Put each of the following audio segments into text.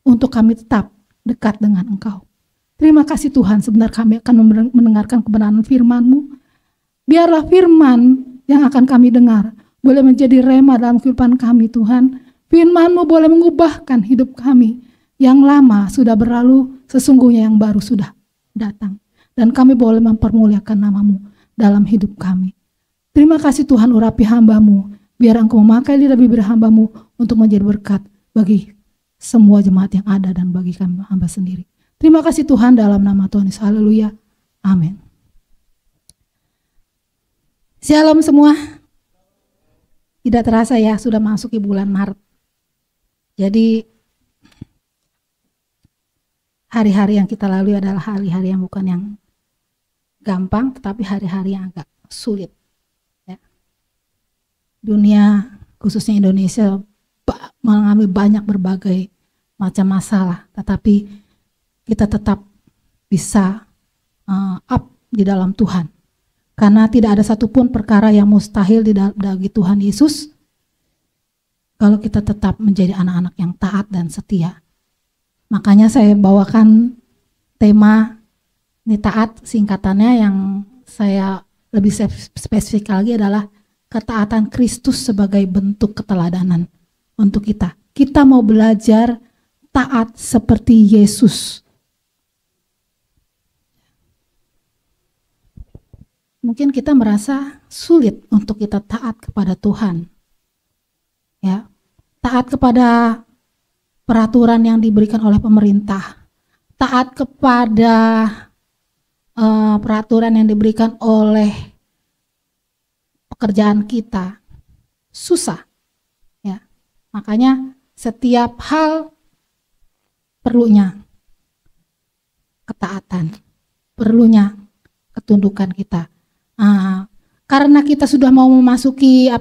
untuk kami tetap dekat dengan Engkau. Terima kasih Tuhan, sebentar kami akan mendengarkan kebenaran firman-Mu. Biarlah firman yang akan kami dengar boleh menjadi rema dalam kehidupan kami Tuhan. Firman-Mu boleh mengubahkan hidup kami. Yang lama sudah berlalu, sesungguhnya yang baru sudah datang. Dan kami boleh mempermuliakan nama-Mu dalam hidup kami. Terima kasih Tuhan, urapi hamba-Mu. Biar Engkau memakai lidah bibir hamba-Mu untuk menjadi berkat bagi semua jemaat yang ada dan bagi kami hamba sendiri. Terima kasih Tuhan, dalam nama Tuhan Yesus. Haleluya. Amin. Shalom semua. Tidak terasa ya, sudah masuk di bulan Maret. Jadi hari-hari yang kita lalui adalah hari-hari yang bukan yang gampang, tetapi hari-hari yang agak sulit. Ya. Dunia, khususnya Indonesia, mengalami banyak berbagai macam masalah, tetapi kita tetap bisa up di dalam Tuhan. Karena tidak ada satupun perkara yang mustahil bagi Tuhan Yesus kalau kita tetap menjadi anak-anak yang taat dan setia. Makanya saya bawakan tema ini taat, singkatannya yang saya lebih spesifik lagi adalah ketaatan Kristus sebagai bentuk keteladanan untuk kita. Kita mau belajar taat seperti Yesus. Mungkin kita merasa sulit untuk kita taat kepada Tuhan. Ya, taat kepada peraturan yang diberikan oleh pemerintah. Taat kepada peraturan yang diberikan oleh pekerjaan kita. Susah. Ya. Makanya setiap hal perlunya ketaatan, perlunya ketundukan kita. Karena kita sudah mau memasuki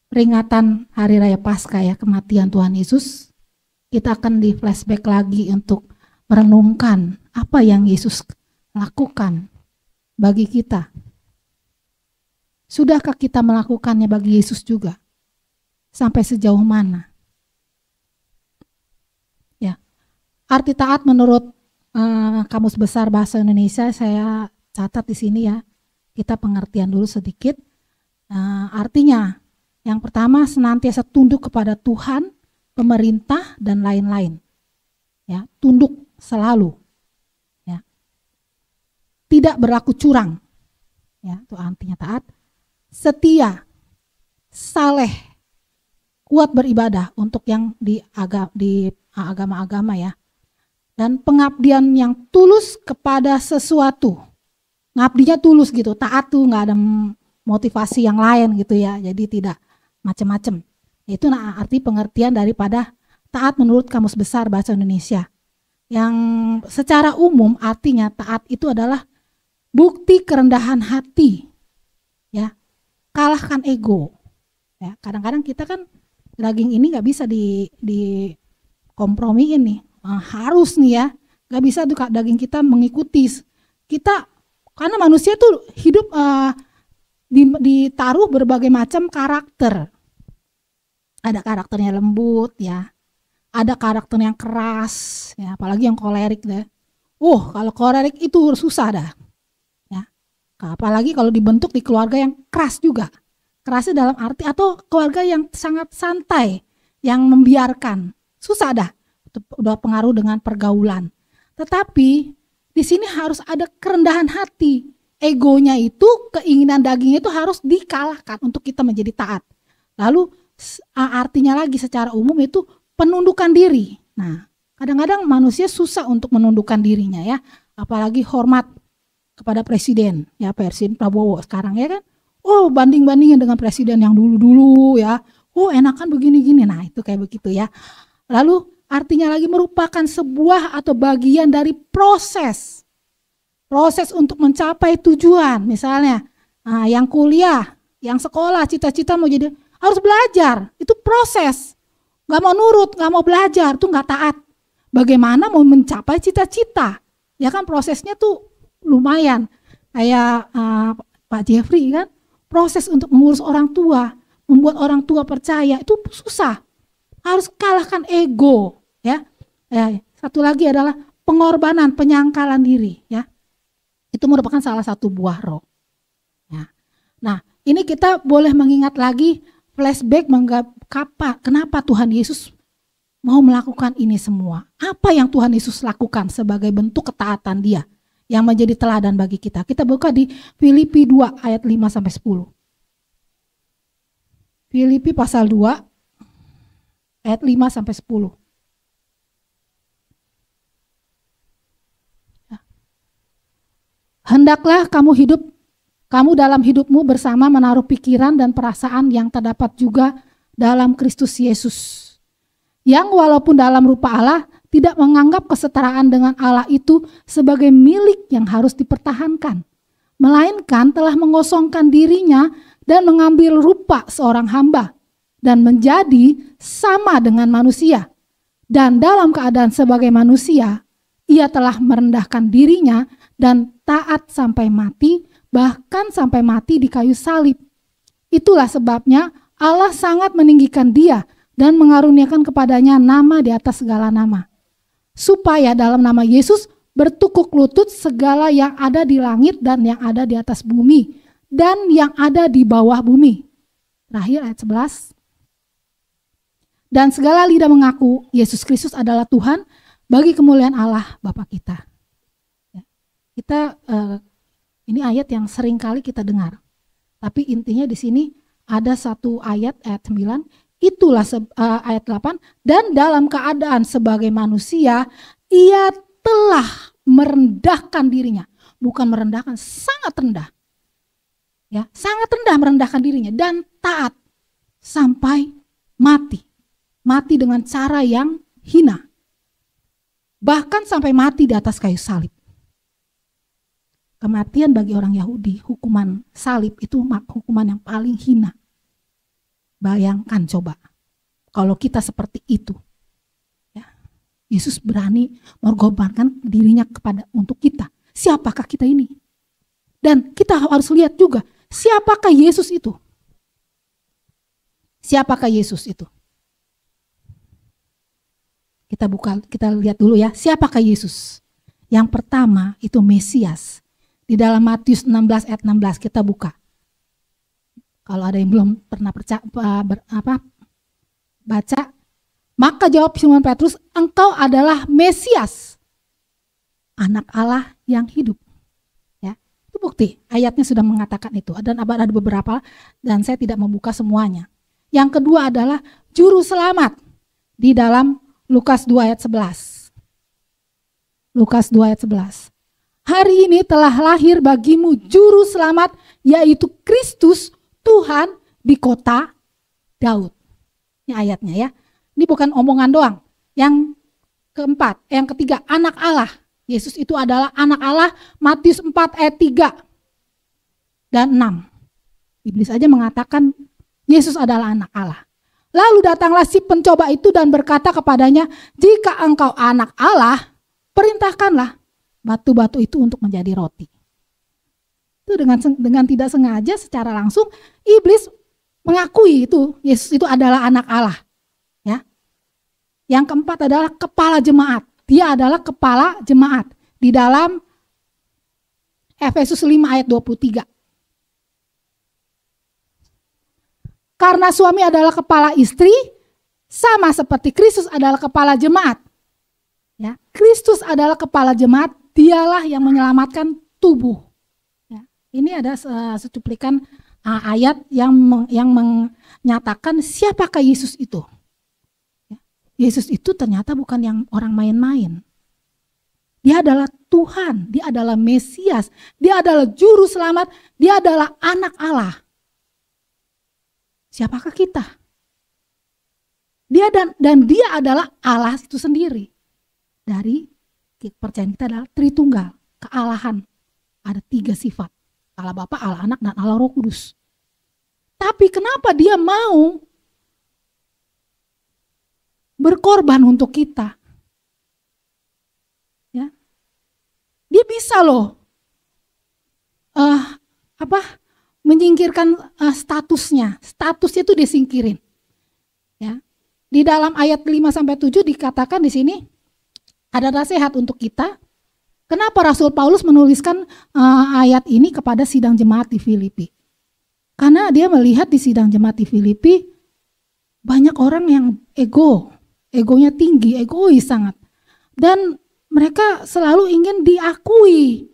peringatan Hari Raya Paskah ya, kematian Tuhan Yesus, kita akan di flashback lagi untuk merenungkan apa yang Yesus lakukan bagi kita. Sudahkah kita melakukannya bagi Yesus juga? Sampai sejauh mana? Ya, arti taat menurut Kamus Besar Bahasa Indonesia saya catat di sini ya. Kita pengertian dulu sedikit. Artinya, yang pertama senantiasa tunduk kepada Tuhan, pemerintah dan lain-lain. Ya, tunduk selalu. Ya. Tidak berlaku curang. Ya, itu artinya taat. Setia, saleh, kuat beribadah untuk yang di agama-agama ya. Dan pengabdian yang tulus kepada sesuatu. Ngabdinya tulus gitu, taat tuh nggak ada motivasi yang lain gitu ya, jadi tidak macam-macam. Itu arti pengertian daripada taat menurut Kamus Besar Bahasa Indonesia. Yang secara umum artinya taat itu adalah bukti kerendahan hati, ya, kalahkan ego. Ya, kadang-kadang kita kan daging ini nggak bisa di kompromiin nih, harus nih ya, nggak bisa tuh daging kita mengikuti kita. Karena manusia tuh hidup ditaruh berbagai macam karakter. Ada karakternya lembut ya, ada karakter yang keras ya, apalagi yang kolerik deh. Kalau kolerik itu susah dah. Ya. Apalagi kalau dibentuk di keluarga yang keras juga. Kerasnya dalam arti atau keluarga yang sangat santai, yang membiarkan. Susah dah. Itu udah pengaruh dengan pergaulan. Tetapi di sini harus ada kerendahan hati. Egonya itu, keinginan dagingnya itu harus dikalahkan untuk kita menjadi taat. Lalu artinya lagi secara umum itu penundukan diri. Nah, kadang-kadang manusia susah untuk menundukkan dirinya ya. Apalagi hormat kepada presiden, ya Presiden Prabowo sekarang ya kan. Banding-bandingin dengan presiden yang dulu-dulu ya. Enakan begini-gini. Nah, itu kayak begitu ya. Lalu artinya lagi merupakan sebuah atau bagian dari proses untuk mencapai tujuan. Misalnya yang kuliah, yang sekolah, cita-cita mau jadi, harus belajar. Itu proses. Gak mau nurut, gak mau belajar, itu gak taat. Bagaimana mau mencapai cita-cita? Ya kan prosesnya tuh lumayan. Kayak Pak Jeffrey kan, proses untuk mengurus orang tua, membuat orang tua percaya, itu susah. Harus kalahkan ego, ya. Satu lagi adalah pengorbanan, penyangkalan diri, ya. Itu merupakan salah satu buah roh. Ya. Nah, ini kita boleh mengingat lagi flashback kenapa Tuhan Yesus mau melakukan ini semua. Apa yang Tuhan Yesus lakukan sebagai bentuk ketaatan Dia yang menjadi teladan bagi kita. Kita buka di Filipi 2 ayat 5 sampai 10. Filipi pasal 2 ayat 5 sampai 10. Hendaklah kamu dalam hidupmu bersama menaruh pikiran dan perasaan yang terdapat juga dalam Kristus Yesus. Yang walaupun dalam rupa Allah tidak menganggap kesetaraan dengan Allah itu sebagai milik yang harus dipertahankan, melainkan telah mengosongkan dirinya dan mengambil rupa seorang hamba dan menjadi sama dengan manusia. Dan dalam keadaan sebagai manusia, ia telah merendahkan dirinya dan taat sampai mati, bahkan sampai mati di kayu salib. Itulah sebabnya Allah sangat meninggikan Dia dan mengaruniakan kepadanya nama di atas segala nama, supaya dalam nama Yesus bertukuk lutut segala yang ada di langit dan yang ada di atas bumi dan yang ada di bawah bumi. Terakhir ayat 11. Dan segala lidah mengaku Yesus Kristus adalah Tuhan bagi kemuliaan Allah Bapa kita. Ini ayat yang sering kali kita dengar. Tapi intinya di sini ada satu ayat 9, itulah ayat 8, dan dalam keadaan sebagai manusia ia telah merendahkan dirinya. Bukan merendahkan, sangat rendah. Ya, sangat rendah merendahkan dirinya dan taat sampai mati. Mati dengan cara yang hina. Bahkan sampai mati di atas kayu salib. Kematian bagi orang Yahudi, hukuman salib itu hukuman yang paling hina. Bayangkan coba, kalau kita seperti itu. Ya, Yesus berani mengorbankan dirinya untuk kita. Siapakah kita ini? Dan kita harus lihat juga, siapakah Yesus itu? Siapakah Yesus itu? Kita lihat dulu ya, siapakah Yesus? Yang pertama itu Mesias. Di dalam Matius 16 ayat 16 kita buka. Kalau ada yang belum pernah baca, maka jawab Simon Petrus, engkau adalah Mesias, anak Allah yang hidup. Ya, itu bukti. Ayatnya sudah mengatakan itu. Dan ada beberapa dan saya tidak membuka semuanya. Yang kedua adalah juru selamat di dalam Lukas 2 ayat 11. Lukas 2 ayat 11. Hari ini telah lahir bagimu juru selamat, yaitu Kristus Tuhan di kota Daud. Ini ayatnya ya. Ini bukan omongan doang. Yang ketiga, anak Allah. Yesus itu adalah anak Allah, Matius 4 ayat 3 dan 6. Iblis aja mengatakan Yesus adalah anak Allah. Lalu datanglah si pencoba itu dan berkata kepadanya, jika engkau anak Allah, perintahkanlah batu-batu itu untuk menjadi roti. Itu dengan tidak sengaja secara langsung iblis mengakui itu Yesus itu adalah anak Allah. Ya. Yang keempat adalah kepala jemaat. Dia adalah kepala jemaat di dalam Efesus 5 ayat 23. Karena suami adalah kepala istri, sama seperti Kristus adalah kepala jemaat. Ya, Kristus adalah kepala jemaat. Dialah yang menyelamatkan tubuh. Ya, ini ada secuplikan ayat yang menyatakan siapakah Yesus itu. Ya, Yesus itu ternyata bukan yang orang main-main. Dia adalah Tuhan, dia adalah Mesias, dia adalah juru selamat, dia adalah anak Allah. Siapakah kita? Dia dan dia adalah Allah itu sendiri. Dari kepercayaan kita adalah Tritunggal, kealahan. Ada 3 sifat, Allah Bapa, Allah Anak, dan Allah Roh Kudus. Tapi kenapa dia mau berkorban untuk kita? Ya, dia bisa loh, menyingkirkan statusnya itu disingkirin. Ya, Di dalam ayat 5-7 dikatakan di sini ada nasihat untuk kita. Kenapa Rasul Paulus menuliskan ayat ini kepada sidang jemaat di Filipi? Karena dia melihat di sidang jemaat di Filipi banyak orang yang egonya tinggi, egois sangat. Dan mereka selalu ingin diakui,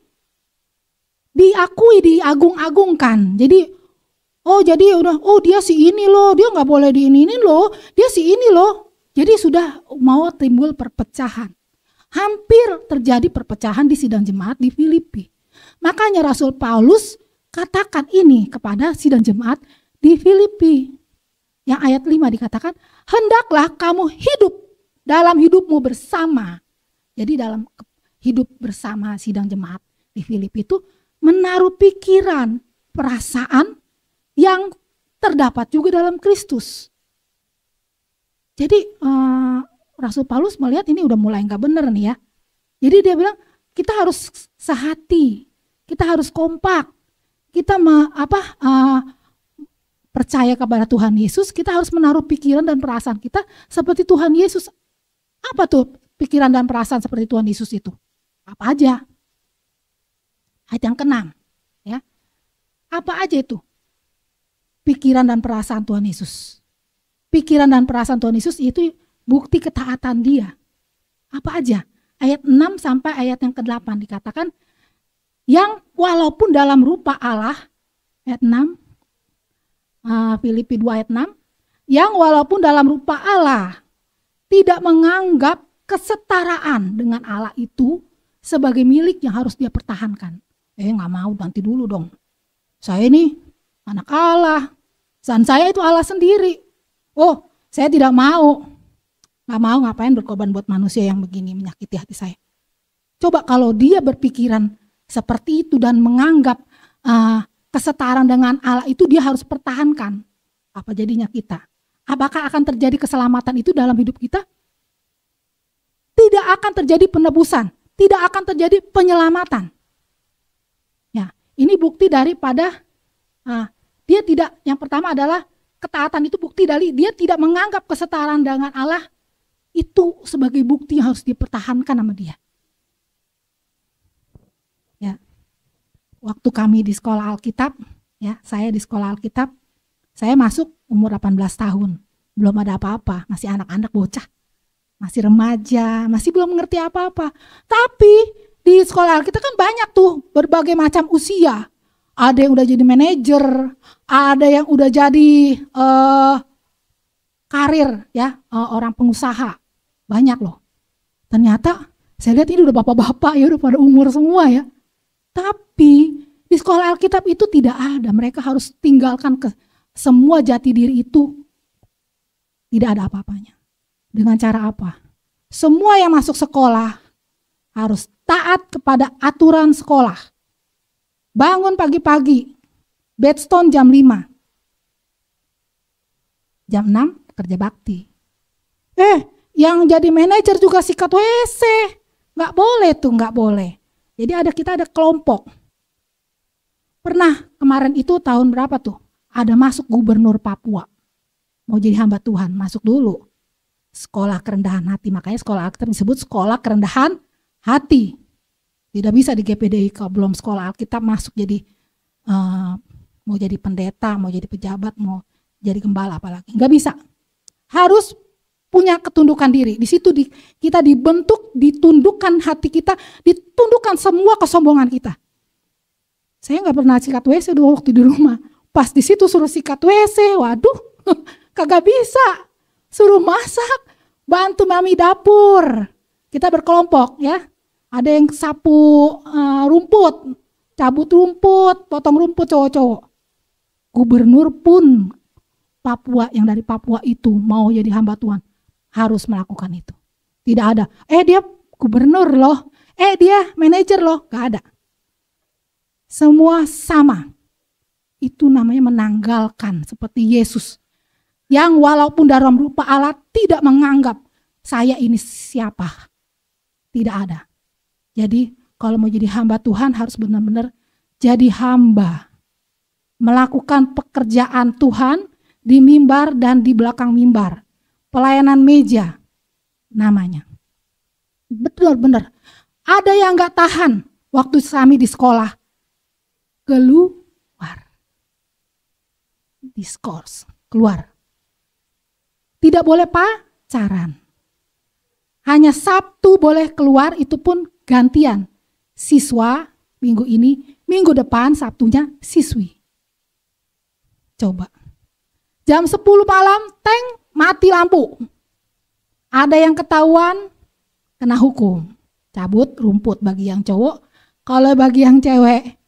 diagung-agungkan. Jadi dia si ini loh, dia nggak boleh diinin loh, dia si ini loh. Jadi sudah mau timbul perpecahan. Hampir terjadi perpecahan di sidang jemaat di Filipi. Makanya Rasul Paulus katakan ini kepada sidang jemaat di Filipi. Yang ayat 5 dikatakan, hendaklah kamu hidup dalam hidupmu bersama. Jadi dalam hidup bersama sidang jemaat di Filipi itu menaruh pikiran, perasaan yang terdapat juga dalam Kristus. Jadi Rasul Paulus melihat ini udah mulai nggak bener nih ya. Jadi dia bilang kita harus sehati, kita harus kompak, kita percaya kepada Tuhan Yesus, kita harus menaruh pikiran dan perasaan kita seperti Tuhan Yesus. Apa tuh pikiran dan perasaan seperti Tuhan Yesus itu? Apa aja? Ayat yang ke-6 ya. Apa aja itu? Pikiran dan perasaan Tuhan Yesus. Pikiran dan perasaan Tuhan Yesus itu bukti ketaatan dia. Apa aja? Ayat 6 sampai ayat yang ke-8 dikatakan, yang walaupun dalam rupa Allah, ayat 6, Filipi 2 ayat 6, yang walaupun dalam rupa Allah tidak menganggap kesetaraan dengan Allah itu sebagai milik yang harus dia pertahankan. Nggak mau, nanti dulu dong. Saya ini anak Allah, dan saya itu Allah sendiri. Oh, saya tidak mau. Nggak mau ngapain berkorban buat manusia yang begini menyakiti hati saya. Coba kalau dia berpikiran seperti itu dan menganggap kesetaraan dengan Allah itu dia harus pertahankan. Apa jadinya kita? Apakah akan terjadi keselamatan itu dalam hidup kita? Tidak akan terjadi penebusan, tidak akan terjadi penyelamatan. Ya, ini bukti daripada dia tidak. Yang pertama adalah ketaatan itu bukti dari dia tidak menganggap kesetaraan dengan Allah itu sebagai bukti yang harus dipertahankan sama dia. Ya. Waktu kami di sekolah Alkitab, ya, saya di sekolah Alkitab, saya masuk umur 18 tahun. Belum ada apa-apa, masih anak-anak bocah. Masih remaja, masih belum mengerti apa-apa. Tapi di sekolah Alkitab kan banyak tuh berbagai macam usia. Ada yang udah jadi manajer, ada yang udah jadi karir ya, orang pengusaha. Banyak loh. Ternyata saya lihat ini udah bapak-bapak ya, udah pada umur semua ya. Tapi di sekolah Alkitab itu tidak ada. Mereka harus tinggalkan semua jati diri itu. Tidak ada apa-apanya. Dengan cara apa? Semua yang masuk sekolah harus taat kepada aturan sekolah. Bangun pagi-pagi, bedstone jam 5. Jam 6 kerja bakti. Yang jadi manajer juga sikat WC. Nggak boleh tuh, nggak boleh. Jadi kita ada kelompok. Pernah kemarin itu tahun berapa tuh? Ada masuk gubernur Papua. Mau jadi hamba Tuhan, masuk dulu. Sekolah kerendahan hati, makanya sekolah Alkitab disebut sekolah kerendahan hati. Tidak bisa di GPDI kalau belum sekolah Alkitab masuk jadi mau jadi pendeta, mau jadi pejabat, mau jadi gembala apalagi. Nggak bisa. Harus punya ketundukan diri. Di situ kita dibentuk, ditundukkan hati kita, ditundukkan semua kesombongan kita. Saya nggak pernah sikat WC dulu waktu di rumah. Pas di situ suruh sikat WC, waduh, kagak bisa. Suruh masak, bantu mami dapur. Kita berkelompok ya. Ada yang sapu rumput, cabut rumput, potong rumput cowok-cowok. Gubernur pun Papua yang dari Papua itu mau jadi hamba Tuhan harus melakukan itu. Tidak ada, dia gubernur loh, dia manajer loh, gak ada. Semua sama. Itu namanya menanggalkan seperti Yesus. Yang walaupun dalam rupa Allah tidak menganggap saya ini siapa. Tidak ada. Jadi kalau mau jadi hamba Tuhan harus benar-benar jadi hamba. Melakukan pekerjaan Tuhan di mimbar dan di belakang mimbar. pelayanan meja namanya. Benar-benar. Ada yang gak tahan waktu kami di sekolah. Keluar. Diskors. Keluar. Tidak boleh pacaran. Hanya Sabtu boleh keluar, itu pun gantian. Siswa minggu ini, minggu depan Sabtunya siswi. Coba. Jam 10 malam, teng, mati lampu. Ada yang ketahuan, kena hukum. Cabut rumput bagi yang cowok, kalau bagi yang cewek,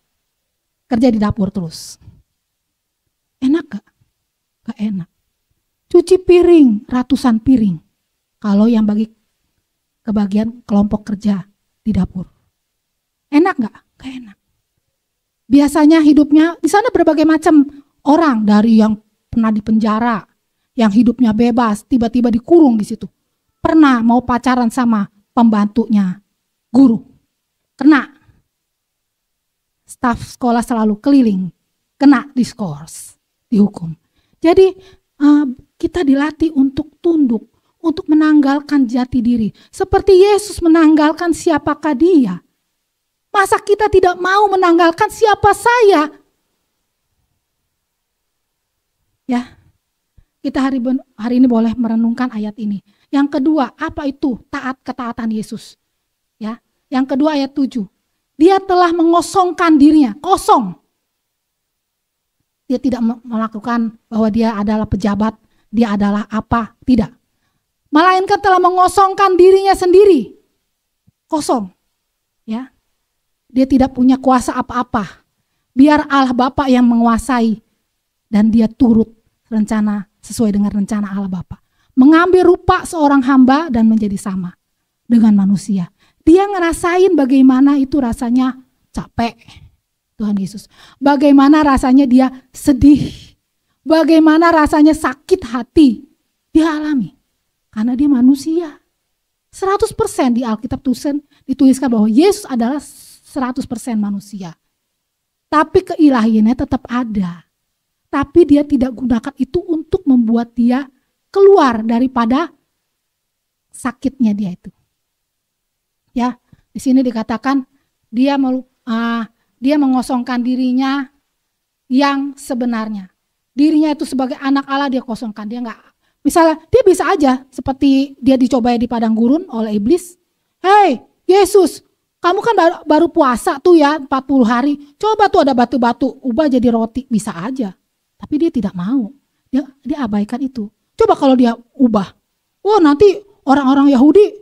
kerja di dapur terus. Enak gak? Gak enak. Cuci piring, ratusan piring. Kalau yang bagi kebagian kelompok kerja di dapur. Enak gak? Gak enak. Biasanya hidupnya di sana berbagai macam orang, dari yang pernah di penjara, yang hidupnya bebas, tiba-tiba dikurung di situ. Pernah mau pacaran sama pembantunya guru, kena. Staf sekolah selalu keliling, kena diskors, dihukum. Jadi kita dilatih untuk tunduk, untuk menanggalkan jati diri. Seperti Yesus menanggalkan siapakah dia. Masa kita tidak mau menanggalkan siapa saya? Ya, kita hari ini boleh merenungkan ayat ini. Yang kedua, apa itu ketaatan Yesus? Ya, yang kedua ayat 7. Dia telah mengosongkan dirinya, kosong. Dia tidak melakukan bahwa dia adalah pejabat, dia adalah apa, tidak. Melainkan telah mengosongkan dirinya sendiri. Kosong. Ya. Dia tidak punya kuasa apa-apa. Biar Allah Bapa yang menguasai dan dia turut rencana sesuai dengan rencana Allah Bapa. Mengambil rupa seorang hamba dan menjadi sama dengan manusia. Dia ngerasain bagaimana itu rasanya capek. Tuhan Yesus. Bagaimana rasanya dia sedih. Bagaimana rasanya sakit hati. Dia alami. Karena dia manusia. 100% di Alkitab dituliskan bahwa Yesus adalah 100% manusia. Tapi keilahiannya tetap ada. Tapi dia tidak gunakan itu untuk membuat dia keluar daripada sakitnya dia itu. Ya, di sini dikatakan dia mengosongkan dirinya yang sebenarnya. Dirinya itu sebagai anak Allah dia kosongkan. Dia enggak, misalnya dia bisa aja seperti dia dicobai di padang gurun oleh iblis. Hei Yesus, kamu kan baru puasa tuh ya 40 hari. Coba tuh ada batu-batu, ubah jadi roti. Bisa aja. Tapi dia tidak mau. Dia abaikan itu. Coba kalau dia ubah. Oh nanti orang-orang Yahudi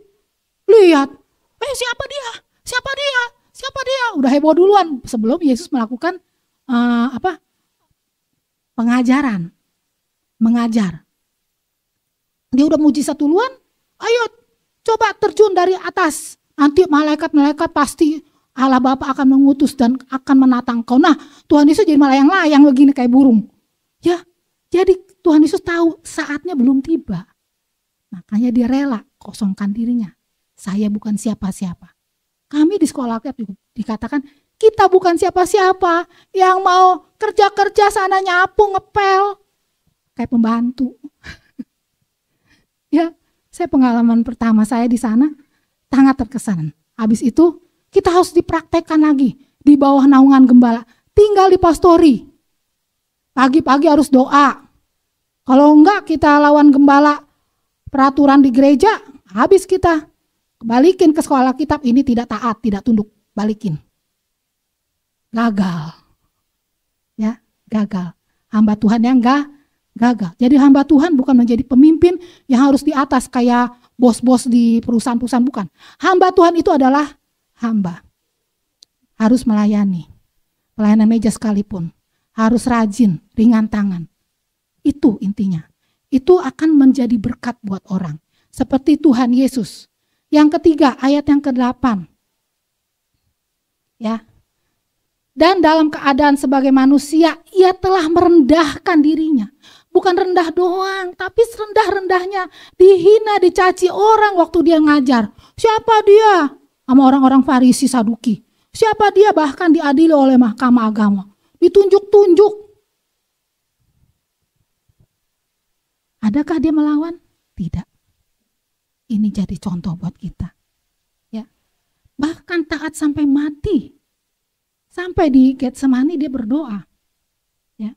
lihat. Siapa dia? Siapa dia? Siapa dia? Udah heboh duluan sebelum Yesus melakukan pengajaran. Mengajar. Dia udah mujizat duluan. Ayo coba terjun dari atas. Nanti malaikat-malaikat pasti Allah Bapa akan mengutus dan akan menatang kau. Nah Tuhan Yesus jadi melayang-layang begini kayak burung. Ya, jadi Tuhan Yesus tahu saatnya belum tiba. Makanya dia rela kosongkan dirinya. Saya bukan siapa-siapa. Kami di sekolah Alkitab dikatakan kita bukan siapa-siapa yang mau kerja-kerja sana nyapu, ngepel. Kayak pembantu. Ya, saya pengalaman pertama saya di sana sangat terkesan. Habis itu kita harus dipraktekkan lagi di bawah naungan gembala. Tinggal di pastori. Pagi-pagi harus doa. Kalau enggak kita lawan gembala peraturan di gereja, habis kita. Balikin ke sekolah Alkitab, ini tidak taat, tidak tunduk, balikin. Gagal. Ya, gagal. Hamba Tuhan yang gagal. Jadi hamba Tuhan bukan menjadi pemimpin yang harus di atas kayak bos-bos di perusahaan-perusahaan, bukan. Hamba Tuhan itu adalah hamba. Harus melayani. Pelayanan meja sekalipun. Harus rajin, ringan tangan. Itu intinya. Itu akan menjadi berkat buat orang. Seperti Tuhan Yesus. Yang ketiga, ayat yang ke-8. Ya. Dan dalam keadaan sebagai manusia, ia telah merendahkan dirinya. Bukan rendah doang, tapi serendah-rendahnya. Dihina, dicaci orang waktu dia ngajar. Siapa dia? Sama orang-orang Farisi, Saduki. Siapa dia? Bahkan diadili oleh mahkamah agama. Ditunjuk-tunjuk. Adakah dia melawan? Tidak. Ini jadi contoh buat kita. Ya. Bahkan taat sampai mati. Sampai di Getsemani dia berdoa. Ya.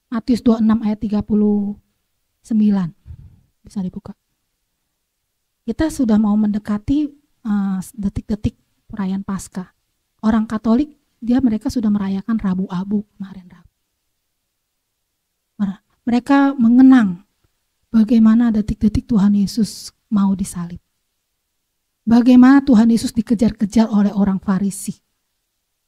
Matius 26 ayat 39. Bisa dibuka. Kita sudah mau mendekati detik-detik perayaan Paskah. Orang Katolik mereka sudah merayakan Rabu Abu kemarin. Mereka mengenang bagaimana detik-detik Tuhan Yesus mau disalib. Bagaimana Tuhan Yesus dikejar-kejar oleh orang Farisi.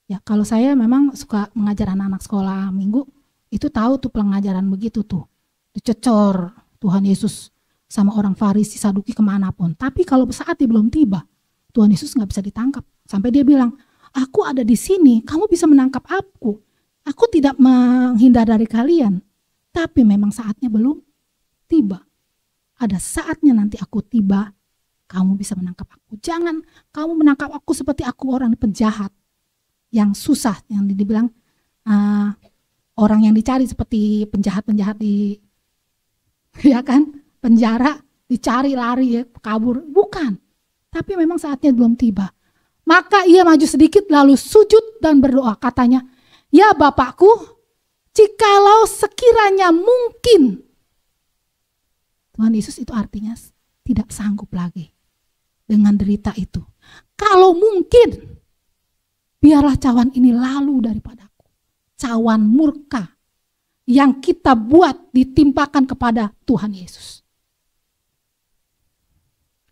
Ya, kalau saya memang suka mengajar anak-anak sekolah minggu, itu tahu tuh pengajaran begitu tuh. Dicecor Tuhan Yesus sama orang Farisi, Saduki kemanapun. Tapi kalau saat dia belum tiba, Tuhan Yesus nggak bisa ditangkap. Sampai dia bilang, aku ada di sini, kamu bisa menangkap aku. Aku tidak menghindar dari kalian. Tapi memang saatnya belum tiba. Ada saatnya nanti aku tiba, kamu bisa menangkap aku. Jangan kamu menangkap aku seperti aku orang penjahat. Yang susah, yang dibilang orang yang dicari seperti penjahat-penjahat di ya kan, penjara, dicari lari ya, kabur. Bukan. Tapi memang saatnya belum tiba. Maka ia maju sedikit lalu sujud dan berdoa. Katanya, ya Bapakku, jikalau sekiranya mungkin. Tuhan Yesus itu artinya tidak sanggup lagi dengan derita itu. Kalau mungkin, biarlah cawan ini lalu daripadaku. Cawan murka yang kita buat ditimpakan kepada Tuhan Yesus.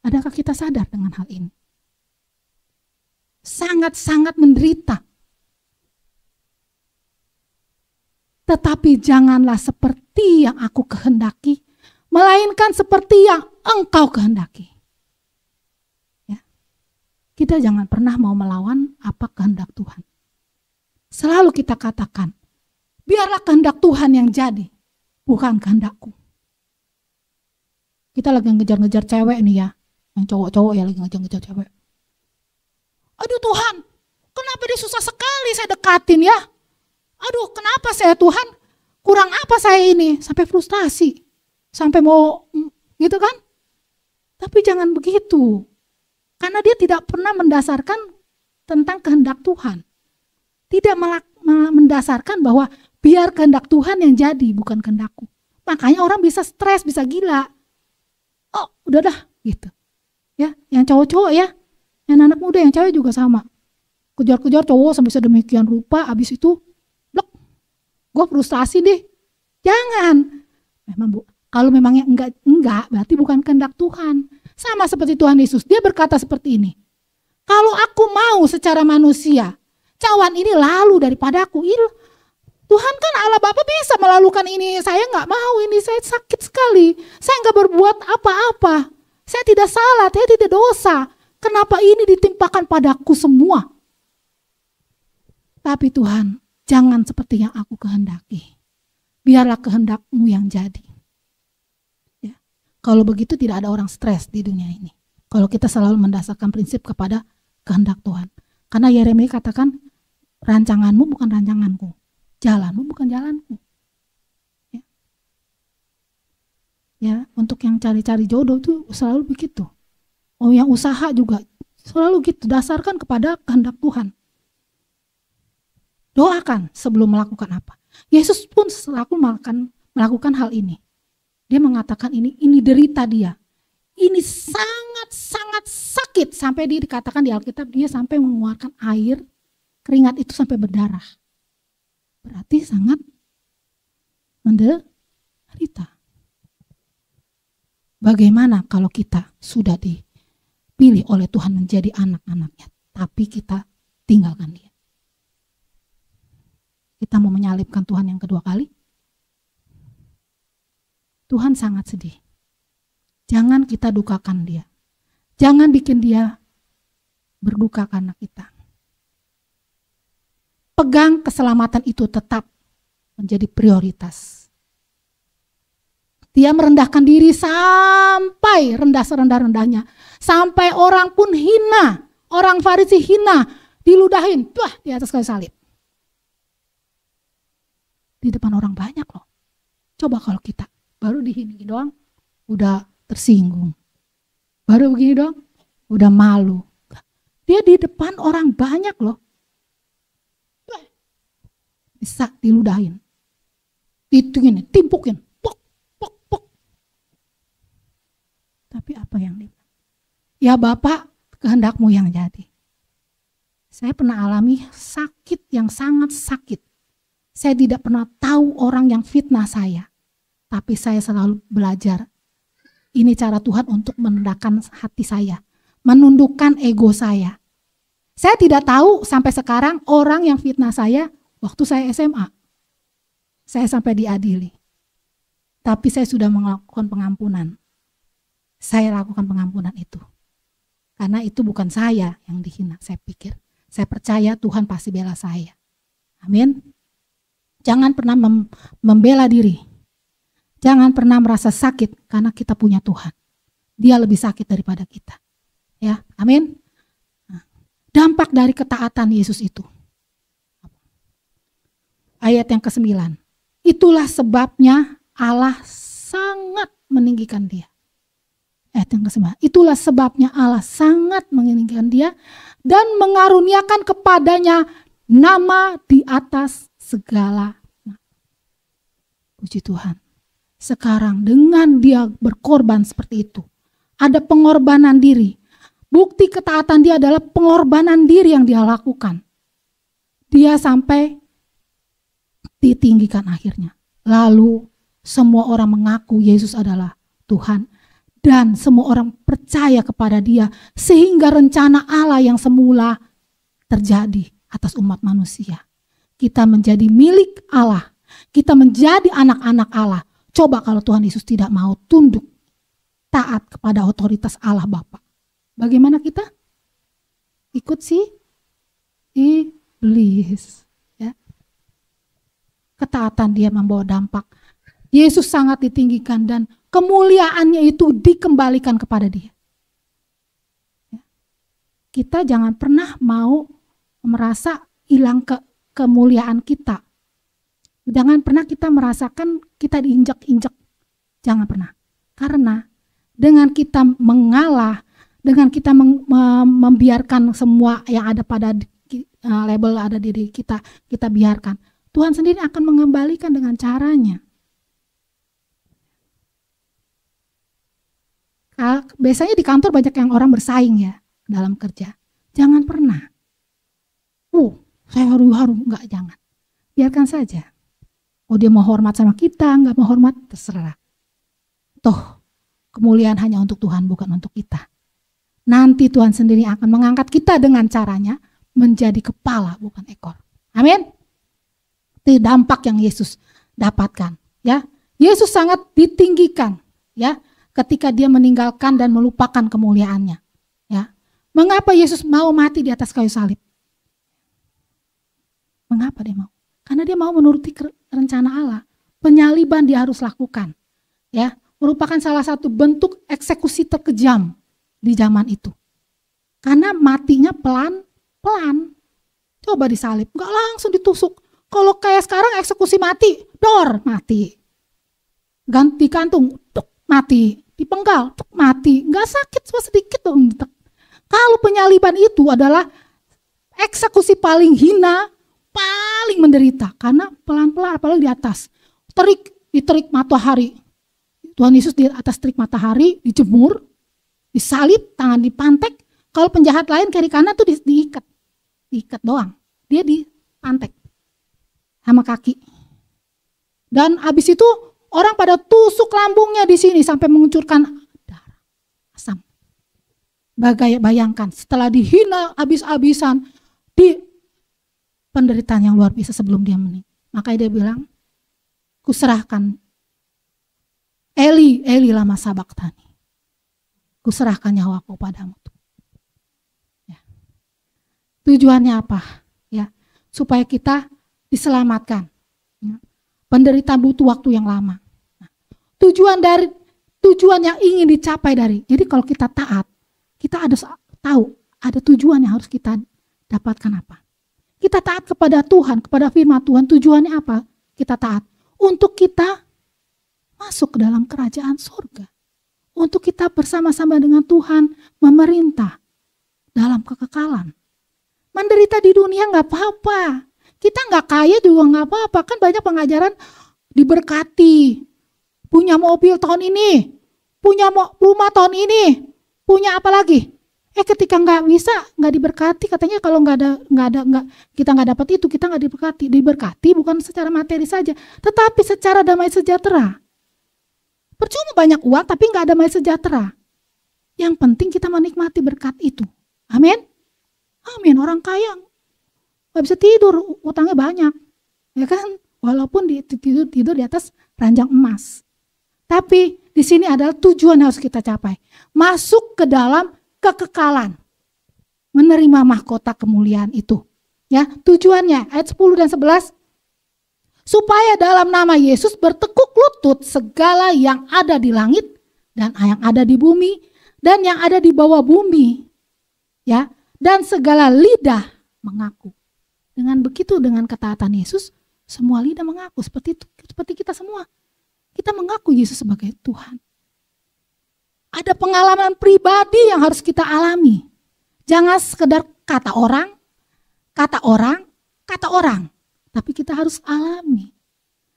Adakah kita sadar dengan hal ini? Sangat-sangat menderita. Tetapi janganlah seperti yang aku kehendaki, melainkan seperti yang engkau kehendaki. Ya. Kita jangan pernah mau melawan apa kehendak Tuhan. Selalu kita katakan, biarlah kehendak Tuhan yang jadi, bukan kehendakku. Kita lagi ngejar-ngejar cewek nih ya, yang cowok-cowok ya lagi ngejar-ngejar cewek. Aduh Tuhan, kenapa dia susah sekali saya dekatin ya? Aduh kenapa saya Tuhan, kurang apa saya ini, sampai frustasi, sampai mau gitu kan. Tapi jangan begitu, karena dia tidak pernah mendasarkan tentang kehendak Tuhan. Tidak mendasarkan bahwa biar kehendak Tuhan yang jadi, bukan kehendakku. Makanya orang bisa stres, bisa gila. Oh udah dah gitu. Ya, yang cowok-cowok ya, yang anak muda, yang cewek juga sama. Kejar-kejar cowok sampai sedemikian rupa, abis itu gue frustasi deh. Jangan. Memang Bu, kalau memangnya enggak berarti bukan kehendak Tuhan. Sama seperti Tuhan Yesus, dia berkata seperti ini. Kalau aku mau secara manusia, cawan ini lalu daripadaku. Tuhan kan Allah Bapa bisa melalukan ini. Saya enggak mau ini, saya sakit sekali. Saya enggak berbuat apa-apa. Saya tidak salah, saya tidak dosa. Kenapa ini ditimpakan padaku semua? Tapi Tuhan, jangan seperti yang aku kehendaki. Biarlah kehendak-Mu yang jadi. Ya. Kalau begitu tidak ada orang stres di dunia ini. Kalau kita selalu mendasarkan prinsip kepada kehendak Tuhan. Karena Yeremia katakan, rancanganmu bukan rancanganku. Jalanmu bukan jalanku. Ya. Ya, untuk yang cari-cari jodoh itu selalu begitu. Oh, yang usaha juga selalu gitu. Dasarkan kepada kehendak Tuhan. Doakan sebelum melakukan apa. Yesus pun selalu melakukan hal ini. Dia mengatakan ini derita dia. Ini sangat-sangat sakit. Sampai dia dikatakan di Alkitab dia sampai mengeluarkan air, keringat itu sampai berdarah. Berarti sangat menderita. Bagaimana kalau kita sudah dipilih oleh Tuhan menjadi anak-anaknya, tapi kita tinggalkan dia? Kita mau menyalibkan Tuhan yang kedua kali? Tuhan sangat sedih. Jangan kita dukakan dia. Jangan bikin dia berduka karena kita. Pegang keselamatan itu tetap menjadi prioritas. Dia merendahkan diri sampai rendah serendah-rendahnya. Sampai orang pun hina. Orang Farisi hina. Diludahin. Wah, di atas kayu salib. Di depan orang banyak loh. Coba kalau kita baru dihina doang. udah tersinggung. Baru begini dong, udah malu. Dia di depan orang banyak loh. Bisa diludahin. Ditungin, timpukin. Pok, pok, pok. Tapi apa yang dia? Ya Bapak, kehendakmu yang jadi. Saya pernah alami sakit yang sangat sakit. Saya tidak pernah tahu orang yang fitnah saya. Tapi saya selalu belajar. Ini cara Tuhan untuk merendahkan hati saya. Menundukkan ego saya. Saya tidak tahu sampai sekarang orang yang fitnah saya waktu saya SMA. Saya sampai diadili. Tapi saya sudah melakukan pengampunan. Saya lakukan pengampunan itu. Karena itu bukan saya yang dihina, saya pikir. Saya percaya Tuhan pasti bela saya. Amin. Jangan pernah membela diri. Jangan pernah merasa sakit karena kita punya Tuhan. Dia lebih sakit daripada kita. Ya, amin. Nah, dampak dari ketaatan Yesus itu. Ayat yang ke-9. Itulah sebabnya Allah sangat meninggikan dia. Ayat yang ke-9. Itulah sebabnya Allah sangat meninggikan dia dan mengaruniakan kepadanya nama di atas segala nama. Puji Tuhan. Sekarang dengan dia berkorban seperti itu. Ada pengorbanan diri. Bukti ketaatan dia adalah pengorbanan diri yang dia lakukan. Dia sampai ditinggikan akhirnya. Lalu semua orang mengaku Yesus adalah Tuhan. Dan semua orang percaya kepada dia. Sehingga rencana Allah yang semula terjadi atas umat manusia. Kita menjadi milik Allah. Kita menjadi anak-anak Allah. Coba kalau Tuhan Yesus tidak mau tunduk, taat kepada otoritas Allah Bapa. Bagaimana kita? Ikut si iblis. Ya. Ketaatan dia membawa dampak. Yesus sangat ditinggikan dan kemuliaannya itu dikembalikan kepada dia. Ya. Kita jangan pernah mau merasa hilang kemuliaan kita. Jangan pernah kita merasakan kita diinjak-injak. Jangan pernah. Karena dengan kita mengalah, dengan kita membiarkan semua yang ada pada label ada di diri kita, kita biarkan. Tuhan sendiri akan mengembalikan dengan caranya. Biasanya di kantor banyak yang orang bersaing ya dalam kerja. Jangan pernah. Saya haru-haru. Enggak, jangan. Biarkan saja. Oh dia mau hormat sama kita, nggak mau hormat, terserah. Toh kemuliaan hanya untuk Tuhan, bukan untuk kita. Nanti Tuhan sendiri akan mengangkat kita dengan caranya menjadi kepala, bukan ekor. Amin. Itu dampak yang Yesus dapatkan. Ya, Yesus sangat ditinggikan. Ya, ketika dia meninggalkan dan melupakan kemuliaannya. Ya, mengapa Yesus mau mati di atas kayu salib? Mengapa dia mau? Karena dia mau menuruti rencana Allah. Penyaliban dia harus lakukan. Ya, merupakan salah satu bentuk eksekusi terkejam di zaman itu. Karena matinya pelan-pelan. Coba disalib, enggak langsung ditusuk. Kalau kayak sekarang eksekusi mati, dor, mati. Ganti kantung, tuk, mati. Dipenggal, tuk, mati. Enggak sakit, cuma sedikit dong. Kalau penyaliban itu adalah eksekusi paling hina, paling menderita karena pelan-pelan, apalagi di atas diterik matahari. Tuhan Yesus di atas terik matahari, dijemur, disalib, tangan dipantek. Kalau penjahat lain kiri kanan tuh diikat doang. Dia dipantek sama kaki. Dan habis itu orang pada tusuk lambungnya di sini sampai mengucurkan darah, asam. Bayangkan setelah dihina habis-habisan di penderitaan yang luar biasa sebelum dia meninggal. Makanya dia bilang, kuserahkan Eli, Eli lama sabaktani. Kuserahkan nyawaku padamu. Ya. Tujuannya apa? Ya, supaya kita diselamatkan. Ya. Penderitaan butuh waktu yang lama. Nah, tujuan yang ingin dicapai jadi kalau kita taat, kita ada tahu ada tujuan yang harus kita dapatkan apa. Kita taat kepada Tuhan, kepada firman Tuhan, tujuannya apa? Kita taat untuk kita masuk ke dalam kerajaan surga. untuk kita bersama-sama dengan Tuhan memerintah dalam kekekalan. Menderita di dunia nggak apa-apa. Kita nggak kaya juga nggak apa-apa. Kan banyak pengajaran diberkati. Punya mobil tahun ini, punya rumah tahun ini, punya apa lagi? Ketika nggak bisa, nggak diberkati, katanya kalau kita nggak dapat itu, kita nggak diberkati. Diberkati bukan secara materi saja, tetapi secara damai sejahtera. Percuma banyak uang tapi nggak damai sejahtera. Yang penting kita menikmati berkat itu. Amin. Amin. Orang kaya nggak bisa tidur, utangnya banyak, ya kan? Walaupun tidur di atas ranjang emas. Tapi di sini adalah tujuan yang harus kita capai. Masuk ke dalam kekekalan. Menerima mahkota kemuliaan itu. Ya, tujuannya ayat 10 dan 11. Supaya dalam nama Yesus bertekuk lutut segala yang ada di langit dan yang ada di bumi dan yang ada di bawah bumi. Ya, dan segala lidah mengaku. Dengan begitu, dengan ketaatan Yesus, semua lidah mengaku seperti kita semua. Kita mengaku Yesus sebagai Tuhan. Ada pengalaman pribadi yang harus kita alami. Jangan sekedar kata orang, tapi kita harus alami.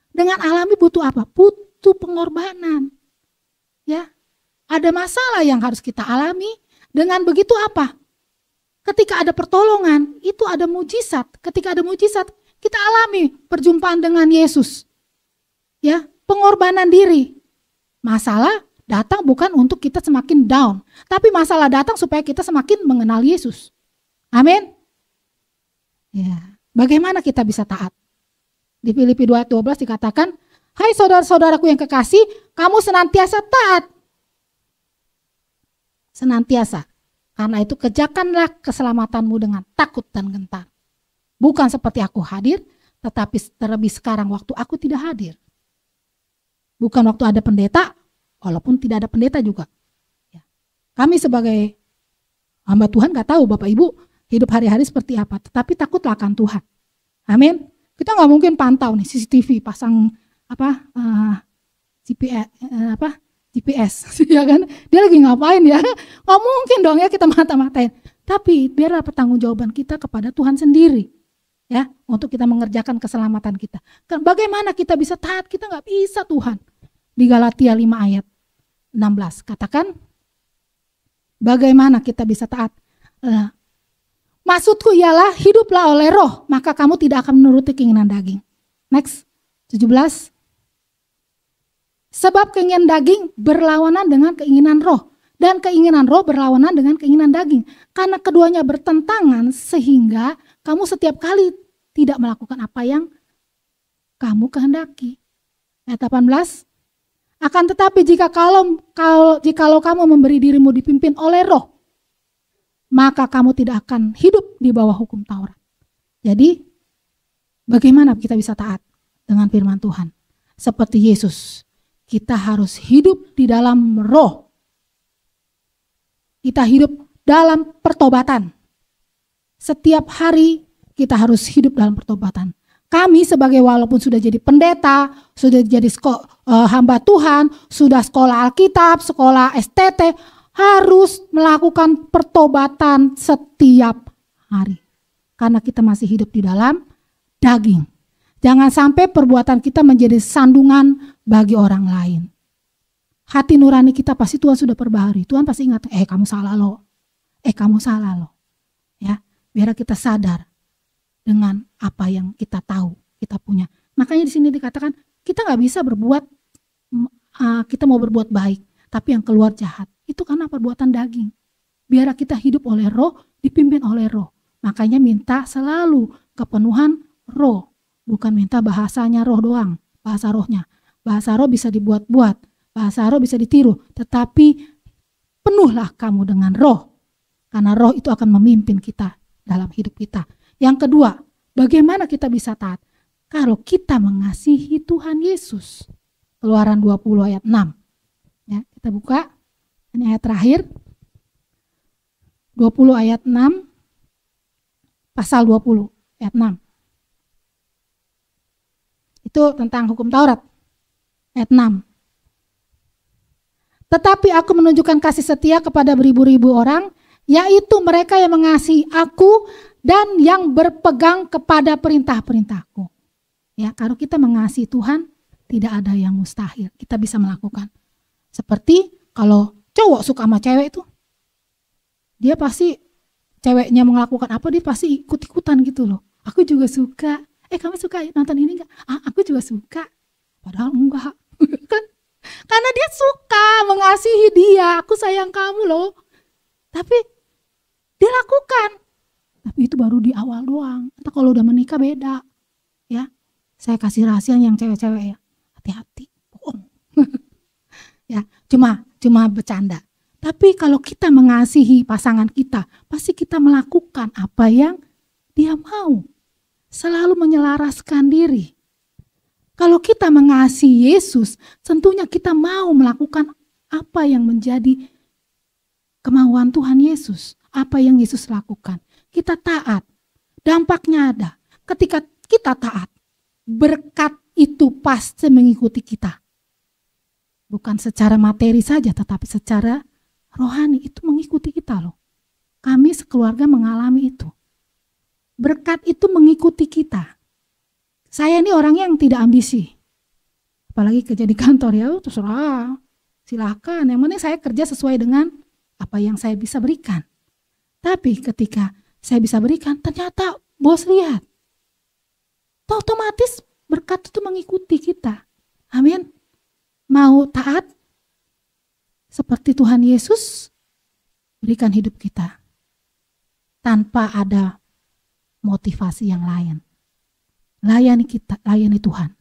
Dengan alami butuh apa? Butuh pengorbanan. Ya, ada masalah yang harus kita alami. Dengan begitu apa? Ketika ada pertolongan, itu ada mujizat. Ketika ada mujizat, kita alami perjumpaan dengan Yesus. Ya, pengorbanan diri. Masalah datang bukan untuk kita semakin down, tapi masalah datang supaya kita semakin mengenal Yesus. Amin. Ya, bagaimana kita bisa taat? Di Filipi 2 ayat 12 dikatakan, hai saudara-saudaraku yang kekasih, kamu senantiasa taat. Senantiasa. Karena itu kerjakanlah keselamatanmu dengan takut dan gentar. Bukan seperti aku hadir, tetapi terlebih sekarang waktu aku tidak hadir. Bukan waktu ada pendeta, walaupun tidak ada pendeta juga. Ya. Kami sebagai hamba Tuhan gak tahu Bapak Ibu hidup hari-hari seperti apa, tetapi takutlah akan Tuhan. Amin. Kita nggak mungkin pantau nih CCTV pasang GPS, ya kan? Dia lagi ngapain ya? Nggak mungkin dong ya kita mata-matain. Tapi biarlah pertanggungjawaban kita kepada Tuhan sendiri, ya, untuk kita mengerjakan keselamatan kita. Bagaimana kita bisa taat? Kita nggak bisa Tuhan. Di Galatia 5 ayat 16 katakan, bagaimana kita bisa taat? Maksudku ialah hiduplah oleh roh, maka kamu tidak akan menuruti keinginan daging. Next, 17. Sebab keinginan daging berlawanan dengan keinginan roh, dan keinginan roh berlawanan dengan keinginan daging. Karena keduanya bertentangan sehingga kamu setiap kali tidak melakukan apa yang kamu kehendaki. Ayat 18. Akan tetapi jikalau kamu memberi dirimu dipimpin oleh roh, maka kamu tidak akan hidup di bawah hukum Taurat. Jadi, bagaimana kita bisa taat dengan firman Tuhan? Seperti Yesus, kita harus hidup di dalam roh. Kita hidup dalam pertobatan. Setiap hari kita harus hidup dalam pertobatan. Kami sebagai walaupun sudah jadi pendeta, sudah jadi hamba Tuhan, sudah sekolah Alkitab, sekolah STT, harus melakukan pertobatan setiap hari. Karena kita masih hidup di dalam daging. Jangan sampai perbuatan kita menjadi sandungan bagi orang lain. Hati nurani kita pasti Tuhan sudah perbaharui. Tuhan pasti ingat, kamu salah loh. Kamu salah loh. Ya, biar kita sadar dengan apa yang kita tahu, kita punya. Makanya di sini dikatakan kita nggak bisa berbuat, kita mau berbuat baik, tapi yang keluar jahat. Itu karena perbuatan daging. Biar kita hidup oleh roh, dipimpin oleh roh. Makanya minta selalu kepenuhan roh. Bukan minta bahasanya roh doang, bahasa rohnya. Bahasa roh bisa dibuat-buat, bahasa roh bisa ditiru. Tetapi penuhlah kamu dengan roh. Karena roh itu akan memimpin kita dalam hidup kita. Yang kedua, bagaimana kita bisa taat? Kalau kita mengasihi Tuhan Yesus. Keluaran 20 ayat 6. Ya, kita buka. Ini ayat terakhir. 20 ayat 6. Pasal 20 ayat 6. Itu tentang hukum Taurat. Ayat 6. Tetapi aku menunjukkan kasih setia kepada beribu-ribu orang, yaitu mereka yang mengasihi aku dan yang berpegang kepada perintah-perintahku. Ya, kalau kita mengasihi Tuhan, tidak ada yang mustahil. Kita bisa melakukan. Seperti kalau cowok suka sama cewek itu, dia pasti ceweknya melakukan apa, dia pasti ikut-ikutan gitu loh. Aku juga suka. Kamu suka nonton ini enggak? Aku juga suka. Padahal enggak. Kan? Karena dia suka, mengasihi dia. Aku sayang kamu loh. Tapi dia lakukan. Tapi itu baru di awal doang. Atau kalau udah menikah beda. Ya, saya kasih rahasia yang cewek-cewek ya. Hati-hati, bohong. Ya, cuma bercanda. Tapi kalau kita mengasihi pasangan kita, pasti kita melakukan apa yang dia mau. Selalu menyelaraskan diri. Kalau kita mengasihi Yesus, tentunya kita mau melakukan apa yang menjadi kemauan Tuhan Yesus. Apa yang Yesus lakukan. Kita taat. Dampaknya ada. Ketika kita taat, berkat itu pasti mengikuti kita. Bukan secara materi saja, tetapi secara rohani itu mengikuti kita loh. Kami sekeluarga mengalami itu. Berkat itu mengikuti kita. Saya ini orang yang tidak ambisi. Apalagi kerja di kantor ya, terserah. Silahkan, yang penting saya kerja sesuai dengan apa yang saya bisa berikan. Tapi ketika saya bisa berikan, ternyata bos lihat. Otomatis berkat itu mengikuti kita. Amin. Mau taat seperti Tuhan Yesus, berikan hidup kita tanpa ada motivasi yang lain. Layani Tuhan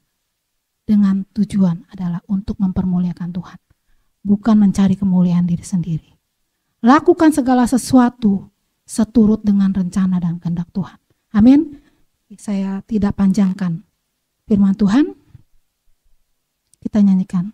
dengan tujuan adalah untuk mempermuliakan Tuhan, bukan mencari kemuliaan diri sendiri. Lakukan segala sesuatu seturut dengan rencana dan kehendak Tuhan. Amin. Saya tidak panjangkan firman Tuhan. Kita nyanyikan.